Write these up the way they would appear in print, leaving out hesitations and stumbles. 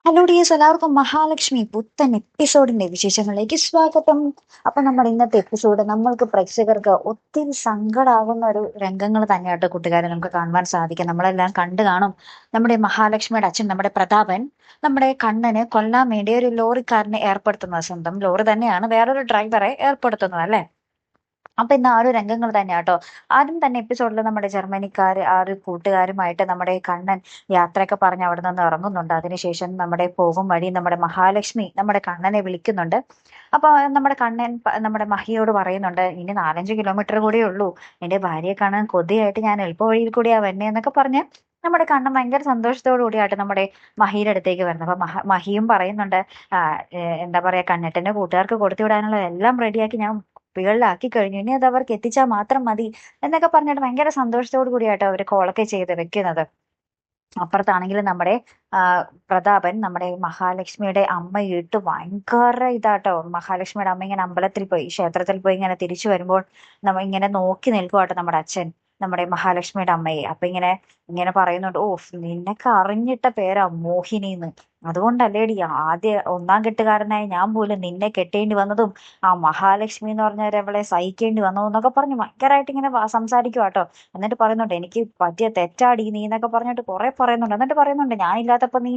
Hello dears, എല്ലാവർക്കും മഹാലക്ഷ്മി പുത്തൻ എപ്പിസോഡിന്റെ വിശേഷങ്ങളിലേക്ക് സ്വാഗതം. അപ്പൊ നമ്മുടെ ഇന്നത്തെ എപ്പിസോഡ് നമ്മൾക്ക് പ്രേക്ഷകർക്ക് ഒത്തിരി സങ്കടാകുന്ന ഒരു രംഗങ്ങൾ തന്നെയായിട്ട് കൂട്ടുകാരെ നമുക്ക് കാണുവാൻ സാധിക്കും. നമ്മളെല്ലാം കണ്ടു കാണും. നമ്മുടെ മഹാലക്ഷ്മിയുടെ അച്ഛൻ നമ്മുടെ പ്രതാപൻ നമ്മുടെ കണ്ണന് കൊല്ലാൻ വേണ്ടി ഒരു ലോറിക്കാരനെ ഏർപ്പെടുത്തുന്നത്, സ്വന്തം ലോറി തന്നെയാണ്, വേറൊരു ഡ്രൈവറെ ഏർപ്പെടുത്തുന്നത് അല്ലെ. അപ്പൊ ഇന്ന് ആ ഒരു രംഗങ്ങൾ തന്നെയാട്ടോ. ആദ്യം തന്നെ എപ്പിസോഡിൽ നമ്മുടെ ജർമ്മനിക്കാര് ആ ഒരു കൂട്ടുകാരുമായിട്ട് നമ്മുടെ കണ്ണൻ യാത്രയൊക്കെ പറഞ്ഞ് അവിടെ നിന്ന് ഇറങ്ങുന്നുണ്ട്. അതിനുശേഷം നമ്മുടെ പോകും വഴി നമ്മുടെ മഹാലക്ഷ്മി നമ്മുടെ കണ്ണനെ വിളിക്കുന്നുണ്ട്. അപ്പൊ നമ്മുടെ കണ്ണൻ നമ്മുടെ മഹിയോട് പറയുന്നുണ്ട്, ഇനി 4-5 കിലോമീറ്റർ കൂടിയേ ഉള്ളൂ, എന്റെ ഭാര്യയെ കാണാൻ കൊതിയായിട്ട് ഞാൻ എളുപ്പ വഴിയിൽ കൂടിയാ വന്നെ എന്നൊക്കെ പറഞ്ഞ് നമ്മുടെ കണ്ണൻ ഭയങ്കര സന്തോഷത്തോടു കൂടിയായിട്ട് നമ്മുടെ മഹിയുടെ അടുത്തേക്ക് വരുന്നത്. അപ്പൊ മഹിയും പറയുന്നുണ്ട്, ആ എന്താ പറയാ, കണ്ണേട്ടന്റെ കൂട്ടുകാർക്ക് കൊടുത്തു വിടാനുള്ള എല്ലാം റെഡിയാക്കി ഞാൻ കുപ്പികളിലാക്കി കഴിഞ്ഞു, ഇനി അത് അവർക്ക് എത്തിച്ചാൽ മാത്രം മതി എന്നൊക്കെ പറഞ്ഞിട്ട് ഭയങ്കര സന്തോഷത്തോടു കൂടിയാട്ടോ അവര് കോളൊക്കെ ചെയ്ത് വെക്കുന്നത്. അപ്പുറത്താണെങ്കിൽ നമ്മുടെ ആ പ്രതാപൻ നമ്മുടെ മഹാലക്ഷ്മിയുടെ അമ്മയിട്ട് ഭയങ്കര ഇതാട്ടോ. മഹാലക്ഷ്മിയുടെ അമ്മ ഇങ്ങനെ അമ്പലത്തിൽ പോയി, ക്ഷേത്രത്തിൽ പോയി ഇങ്ങനെ തിരിച്ചു വരുമ്പോൾ നമ്മ ഇങ്ങനെ നോക്കി നിൽക്കുവാട്ടോ നമ്മുടെ അച്ഛൻ നമ്മുടെ മഹാലക്ഷ്മിയുടെ അമ്മയെ. അപ്പൊ ഇങ്ങനെ ഇങ്ങനെ പറയുന്നുണ്ട്, ഓ നിന്നൊക്കെ അറിഞ്ഞിട്ട പേരാ മോഹിനിന്ന്, അതുകൊണ്ടല്ലേടി ആദ്യ 1-ാം കെട്ടുകാരനായ ഞാൻ പോലും നിന്നെ കെട്ടേണ്ടി വന്നതും ആ മഹാലക്ഷ്മി എന്ന് പറഞ്ഞവളെ സഹിക്കേണ്ടി വന്നു എന്നൊക്കെ പറഞ്ഞ് ഭയങ്കരമായിട്ട് ഇങ്ങനെ സംസാരിക്കുവാട്ടോ. എന്നിട്ട് പറയുന്നുണ്ട്, എനിക്ക് പറ്റിയ തെറ്റാടി നീ എന്നൊക്കെ പറഞ്ഞിട്ട് കുറെ പറയുന്നുണ്ട്. എന്നിട്ട് പറയുന്നുണ്ട്, ഞാനില്ലാത്തപ്പോ നീ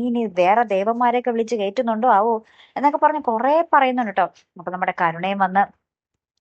ഇനി വേറെ ദേവന്മാരെയൊക്കെ വിളിച്ച് കയറ്റുന്നുണ്ടോ ആവോ എന്നൊക്കെ പറഞ്ഞ് കുറെ പറയുന്നുണ്ട് കേട്ടോ. അപ്പൊ നമ്മുടെ കരുണയും വന്ന്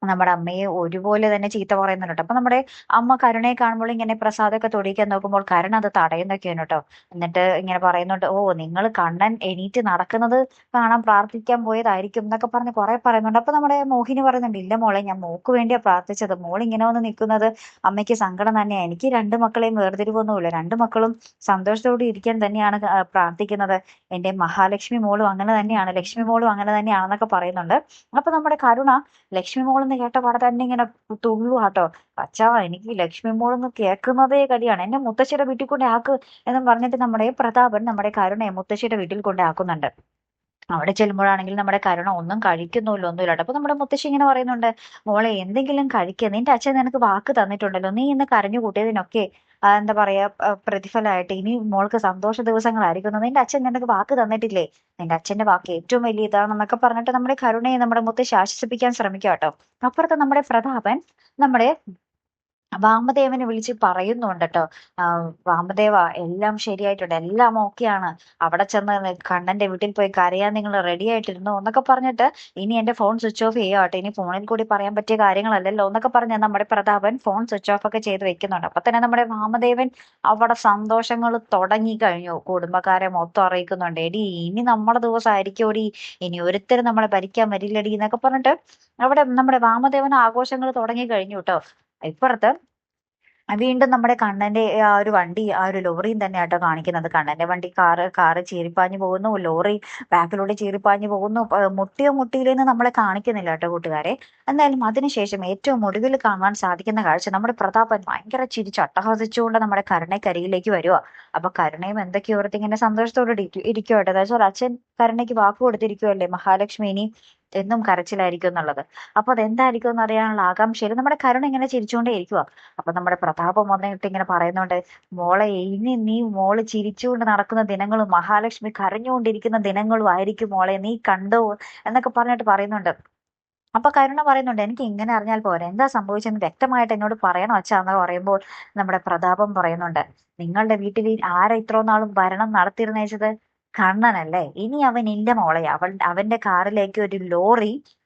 നമ്മുടെ അമ്മയെ ഒരുപോലെ തന്നെ ചീത്ത പറയുന്നുണ്ട്. അപ്പൊ നമ്മുടെ അമ്മ കരുണയെ കാണുമ്പോൾ ഇങ്ങനെ പ്രസാദമൊക്കെ തൊടിയിക്കാൻ നോക്കുമ്പോൾ കരുണ അത് തടയുന്നൊക്കെയാണ് കേട്ടോ. എന്നിട്ട് ഇങ്ങനെ പറയുന്നുണ്ട്, ഓ നിങ്ങൾ കണ്ണൻ എണീറ്റ് നടക്കുന്നത് കാണാൻ പ്രാർത്ഥിക്കാൻ പോയതായിരിക്കും എന്നൊക്കെ പറഞ്ഞ് കുറെ പറയുന്നുണ്ട്. അപ്പൊ നമ്മുടെ മോഹിനി പറയുന്നുണ്ട്, ഇല്ല മോളെ, ഞാൻ മോക്ക് വേണ്ടിയാ പ്രാർത്ഥിച്ചത്, മോൾ ഇങ്ങനെ വന്ന് നിൽക്കുന്നത് അമ്മയ്ക്ക് സങ്കടം തന്നെയാ, എനിക്ക് 2 മക്കളെയും വേർതിരിവൊന്നുമില്ല, 2 മക്കളും സന്തോഷത്തോടെ ഇരിക്കാൻ തന്നെയാണ് പ്രാർത്ഥിക്കുന്നത്, എന്റെ മഹാലക്ഷ്മി മോളും അങ്ങനെ തന്നെയാണ്, ലക്ഷ്മി മോളും അങ്ങനെ തന്നെയാണെന്നൊക്കെ പറയുന്നുണ്ട്. അപ്പൊ നമ്മുടെ കരുണ ലക്ഷ്മി മോളെന്ന് കേട്ട പാടെ തന്നെ ഇങ്ങനെ തുള്ളുവാട്ടോ. അച്ഛാ, എനിക്ക് ലക്ഷ്മി മോളെന്ന് കേൾക്കുന്നതേ കലിയാണ്, എന്നെ മുത്തശ്ശിയുടെ വീട്ടിൽ കൊണ്ട് ആക്ക് എന്നും പറഞ്ഞിട്ട് നമ്മുടെ പ്രതാപൻ നമ്മുടെ കരുണയെ മുത്തശ്ശിയുടെ വീട്ടിൽ കൊണ്ട് ആക്കുന്നുണ്ട്. അവിടെ ചെല്ലുമ്പോഴാണെങ്കിൽ നമ്മുടെ കരുണ ഒന്നും കഴിക്കുന്നില്ല, ഒന്നുമില്ല. അപ്പൊ നമ്മുടെ മുത്തശ്ശി ഇങ്ങനെ പറയുന്നുണ്ട്, മോളെ എന്തെങ്കിലും കഴിക്കുക, നിന്റെ അച്ഛൻ നിനക്ക് വാക്ക് തന്നിട്ടുണ്ടല്ലോ, നീ ഇന്ന് കരഞ്ഞു കൂട്ടിയതിനൊക്കെ എന്താ പറയാ പ്രതിഫലമായിട്ട് ഇനി മോൾക്ക് സന്തോഷ ദിവസങ്ങളായിരിക്കുന്നു, നിന്റെ അച്ഛൻ നിനക്ക് വാക്ക് തന്നിട്ടില്ലേ, നിന്റെ അച്ഛന്റെ വാക്ക് ഏറ്റവും വലിയ ഇതാണെന്നൊക്കെ പറഞ്ഞിട്ട് നമ്മുടെ കരുണയെ നമ്മുടെ മുത്തശ്ശി ആശ്വസിപ്പിക്കാൻ ശ്രമിക്കുക കേട്ടോ. അപ്പുറത്ത് നമ്മുടെ പ്രതാപൻ നമ്മുടെ വാമദേവനെ വിളിച്ച് പറയുന്നുണ്ട് കേട്ടോ. വാമദേവ, എല്ലാം ശരിയായിട്ടുണ്ട്, എല്ലാം ഓക്കെയാണ്, അവിടെ ചെന്ന് കണ്ണന്റെ വീട്ടിൽ പോയി കരയാൻ നിങ്ങൾ റെഡി ആയിട്ടിരുന്നു എന്നൊക്കെ പറഞ്ഞിട്ട്, ഇനി എന്റെ ഫോൺ സ്വിച്ച് ഓഫ് ചെയ്യാട്ടെ, ഇനി ഫോണിൽ കൂടി പറയാൻ പറ്റിയ കാര്യങ്ങളല്ലല്ലോ എന്നൊക്കെ പറഞ്ഞ് നമ്മുടെ പ്രതാപൻ ഫോൺ സ്വിച്ച് ഓഫ് ഒക്കെ ചെയ്ത് വെക്കുന്നുണ്ട്. അപ്പൊ തന്നെ നമ്മുടെ വാമദേവൻ അവിടെ സന്തോഷങ്ങൾ തുടങ്ങി കഴിഞ്ഞു, കുടുംബക്കാരെ മൊത്തം അറിയിക്കുന്നുണ്ട്, എടി ഇനി നമ്മുടെ ദിവസമായിരിക്കും ഓടി, ഇനി ഒരുത്തരും നമ്മളെ ഭരിക്കാൻ വരില്ലടി എന്നൊക്കെ പറഞ്ഞിട്ട് അവിടെ നമ്മുടെ വാമദേവൻ ആഘോഷങ്ങൾ തുടങ്ങി കഴിഞ്ഞു കേട്ടോ. ഇപ്പുറത്ത് വീണ്ടും നമ്മുടെ കണ്ണന്റെ ആ ഒരു വണ്ടി, ആ ഒരു ലോറിയും തന്നെയാട്ടോ കാണിക്കുന്നത്. കണ്ണന്റെ വണ്ടി കാറ് ചീറിപ്പാഞ്ഞു പോകുന്നു, ലോറി ബാക്കിലൂടെ ചീറിപ്പാഞ്ഞു പോകുന്നു. മുട്ടിയോ മുട്ടിയില്ലെന്ന് നമ്മളെ കാണിക്കുന്നില്ല കേട്ടോ കൂട്ടുകാരെ. എന്തായാലും അതിനുശേഷം ഏറ്റവും ഒടുവിൽ കാണാൻ സാധിക്കുന്ന കാഴ്ച നമ്മുടെ പ്രതാപൻ ഭയങ്കര ചിരിച്ച് അട്ടഹസിച്ചുകൊണ്ട് നമ്മുടെ കരുണയ്ക്കരികിലേക്ക് വരുക. അപ്പൊ കരുണയും എന്തൊക്കെയോ ഓർത്ത് ഇങ്ങനെ സന്തോഷത്തോടെ ഇരിക്കുവാട്ടോ. അതായത് അച്ഛൻ കരുണയ്ക്ക് വാക്ക് കൊടുത്തിരിക്കുവല്ലേ, മഹാലക്ഷ്മി ഇനി എന്നും കരച്ചിലായിരിക്കും എന്നുള്ളത്. അപ്പൊ അതെന്തായിരിക്കും എന്ന് അറിയാനുള്ള ആകാംക്ഷയിൽ നമ്മുടെ കരുണ ഇങ്ങനെ ചിരിച്ചുകൊണ്ടേ ഇരിക്കുക. അപ്പൊ നമ്മുടെ പ്രതാപം വന്നിട്ട് ഇങ്ങനെ പറയുന്നുണ്ട്, മോളെ ഇനി നീ മോള് ചിരിച്ചുകൊണ്ട് നടക്കുന്ന ദിനങ്ങളും മഹാലക്ഷ്മി കരഞ്ഞുകൊണ്ടിരിക്കുന്ന ദിനങ്ങളും ആയിരിക്കും മോളെ, നീ കണ്ടോ എന്നൊക്കെ പറഞ്ഞിട്ട് പറയുന്നുണ്ട്. അപ്പൊ കരുണ പറയുന്നുണ്ട്, എനിക്ക് ഇങ്ങനെ അറിഞ്ഞാൽ പോരാ, എന്താ സംഭവിച്ചെന്ന് വ്യക്തമായിട്ട് എന്നോട് പറയണം അച്ഛാ എന്ന് പറയുമ്പോൾ നമ്മുടെ പ്രതാപം പറയുന്നുണ്ട്, നിങ്ങളുടെ വീട്ടിൽ ആരാ ഇത്രോ നാളും ഭരണം നടത്തിയിരുന്നേച്ചത്, കണ്ണനല്ലേ, ഇനി അവൻ ഇല്ല മോളെ, അവന്റെ കാറിലേക്ക്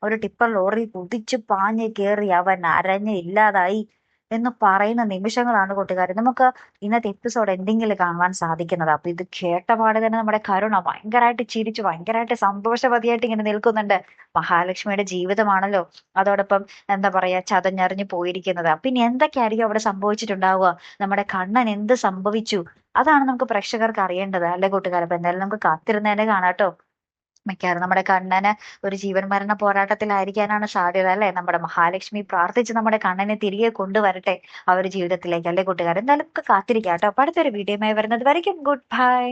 ഒരു ടിപ്പർ ലോറി കുതിച്ചു പാഞ്ഞ് കയറി അവൻ അരഞ്ഞ് ഇല്ലാതായി എന്ന് പറയുന്ന നിമിഷങ്ങളാണ് കൂട്ടുകാരെ നമുക്ക് ഇന്നത്തെ എപ്പിസോഡ് എന്തെങ്കിലും കാണുവാൻ സാധിക്കുന്നത്. അപ്പൊ ഇത് കേട്ടപാടെ തന്നെ നമ്മുടെ കരുണ ഭയങ്കരമായിട്ട് ചിരിച്ചു ഭയങ്കരമായിട്ട് സന്തോഷവതിയായിട്ട് ഇങ്ങനെ നിൽക്കുന്നുണ്ട്. മഹാലക്ഷ്മിയുടെ ജീവിതമാണല്ലോ അതോടൊപ്പം എന്താ പറയാ ചതഞ്ഞറിഞ്ഞു പോയിരിക്കുന്നത്. അപ്പൊ ഇനി എന്തൊക്കെയായിരിക്കും അവിടെ സംഭവിച്ചിട്ടുണ്ടാവുക, നമ്മുടെ കണ്ണൻ എന്ത് സംഭവിച്ചു, അതാണ് നമുക്ക് പ്രേക്ഷകർക്ക് അറിയേണ്ടത് അല്ലെ കൂട്ടുകാരെ. അപ്പൊ എന്തായാലും നമുക്ക് കാത്തിരുന്നേനെ കാണാട്ടോ. മിക്കവാറും നമ്മുടെ കണ്ണന് ഒരു ജീവൻ മരണ പോരാട്ടത്തിലായിരിക്കാനാണ് സാധ്യത അല്ലെ. നമ്മുടെ മഹാലക്ഷ്മി പ്രാർത്ഥിച്ച് നമ്മുടെ കണ്ണനെ തിരികെ കൊണ്ടുവരട്ടെ ആ ഒരു ജീവിതത്തിലേക്ക് അല്ലെ കൂട്ടുകാർ. എന്തായാലും നമുക്ക് കാത്തിരിക്കാം കേട്ടോ. അപ്പൊ അടുത്തൊരു വീഡിയോയുമായി വരുന്നത് വരയ്ക്കും ഗുഡ് ബൈ.